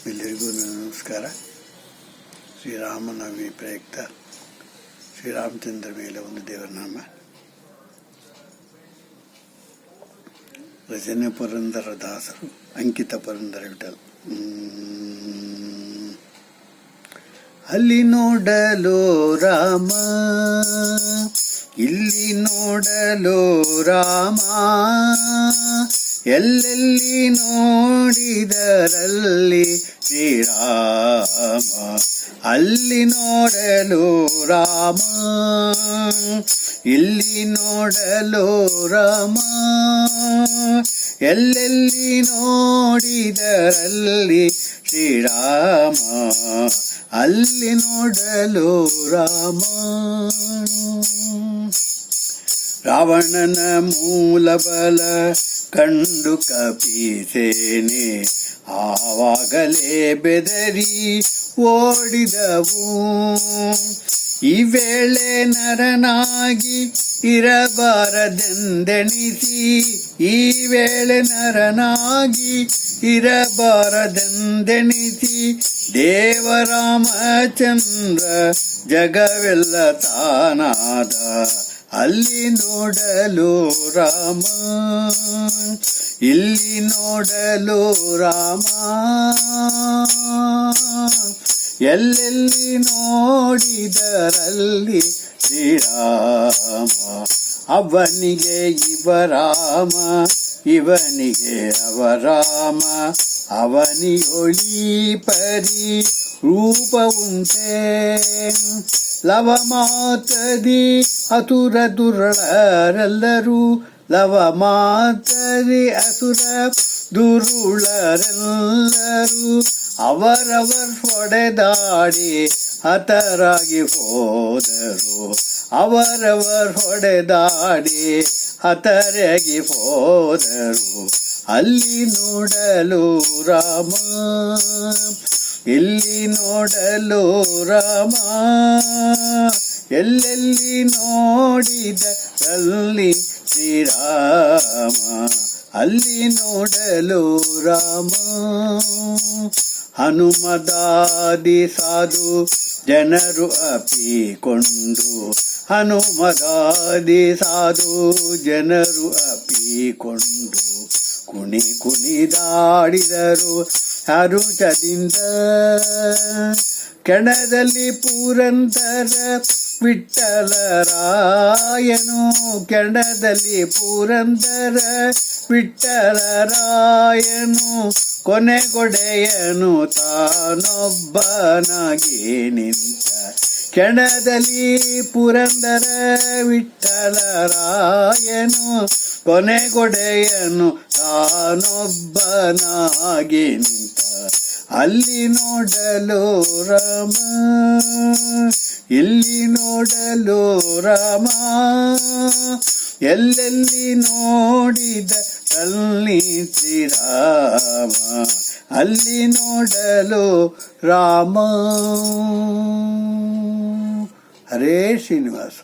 ಎಲ್ಲರಿಗೂ ನಮಸ್ಕಾರ. ಶ್ರೀರಾಮನವಮಿ ಪ್ರಯುಕ್ತ ಶ್ರೀರಾಮಚಂದ್ರ ಮೇಲೆ ಒಂದು ದೇವರನಾಮ. ರಚನೆ ಪುರಂದರದಾಸರು, ಅಂಕಿತ ಪುರಂದರ ವಿಠಲ್. ಅಲ್ಲಿ ನೋಡಲೋ ರಾಮ, ಇಲ್ಲಿ ನೋಡಲೋ ರಾಮ, ಎಲ್ಲೆಲ್ಲಿ ನೋಡಿದರಲ್ಲಿ ಶ್ರೀರಾಮ. ಅಲ್ಲಿ ನೋಡಲು ರಾಮ, ಇಲ್ಲಿ ನೋಡಲು ರಾಮ, ಎಲ್ಲೆಲ್ಲಿ ನೋಡಿದರಲ್ಲಿ ಶ್ರೀರಾಮ. ಅಲ್ಲಿ ನೋಡಲು ರಾಮ. ರಾವಣನ ಮೂಲಬಲ ಕಂಡು ಕಪಿಸೇನೆ ಆವಾಗಲೇ ಬೆದರಿ ಓಡಿದವು. ಈ ವೇಳೆ ನರನಾಗಿ ಇರಬಾರದೆಂದೆಣಿಸಿ, ಈ ವೇಳೆ ನರನಾಗಿ ಇರಬಾರದೆಂದೆಣಿಸಿ, ದೇವರಾಮಚಂದ್ರ ಜಗವೆಲ್ಲ ತಾನಾದ. ಅಲ್ಲಿ ನೋಡಲು ರಾಮ, ಇಲ್ಲಿ ನೋಡಲು ರಾಮ, ಎಲ್ಲೆಲ್ಲಿ ನೋಡಿದರಲ್ಲಿ ಶ್ರೀರಾಮ. ಅವನಿಗೆ ಇವರಾಮ, ಇವನಿಗೆ ಅವರಾಮ, ಅವನಿಯೊಳಿ ಪರಿ ರೂಪ ಉಂಟೆ. ಲವ ಮಾತದಿ ಅಸುರ ದುರುಳರೆಲ್ಲರೂ, ಲವ ಮಾತದಿ ಅಸುರ ದುರುಳರೆಲ್ಲರೂ, ಅವರವರ್ ಹೊಡೆದಾಡಿ ಹತರಾಗಿ ಹೋದರು, ಅವರವರ್ ಹೊಡೆದಾಡಿ ಹತರಾಗಿ ಹೋದರು. ಅಲ್ಲಿ ನೋಡಲು ರಾಮ, ಇಲ್ಲಿ ನೋಡಲು ರಾಮ, ಎಲ್ಲೆಲ್ಲಿ ನೋಡಿದಲ್ಲಿ ಶ್ರೀರಾಮ. ಅಲ್ಲಿ ನೋಡಲು ರಾಮ. ಹನುಮದಾದಿ ಸಾಧು ಜನರು ಅಪ್ಪಿಕೊಂಡು, ಹನುಮದಾದಿ ಸಾಧು ಜನರು ಅಪ್ಪಿಕೊಂಡು, ಕುಣಿ ಕುಣಿದಾಡಿದರು ಹರುಷದಿಂದ. ಕೆಣದಲ್ಲಿ ಪುರಂದರ ವಿಠ್ಠಲರಾಯನು, ಕೆಣದಲ್ಲಿ ಪುರಂದರ ವಿಠ್ಠಲರಾಯನು, ಕೊನೆಗೊಡೆಯನು ತಾನೊಬ್ಬನಾಗಿ ನಿಂತ. ಕೆಣದಲ್ಲಿ ಪುರಂದರ ವಿಠ್ಠಲರಾಯನು, ಕೊನೆಗೊಡೆಯನು ತಾನೊಬ್ಬನಾಗಿ ನಿಂತ. ಅಲ್ಲಿ ನೋಡಲು ರಾಮ, ಇಲ್ಲಿ ನೋಡಲು ರಾಮ, ಎಲ್ಲೆಲ್ಲಿ ನೋಡಿದ ಅಲ್ಲಿ ಶ್ರೀರಾಮ. ಅಲ್ಲಿ ನೋಡಲು ರಾಮ. ಹರೇ ಶ್ರೀನಿವಾಸ.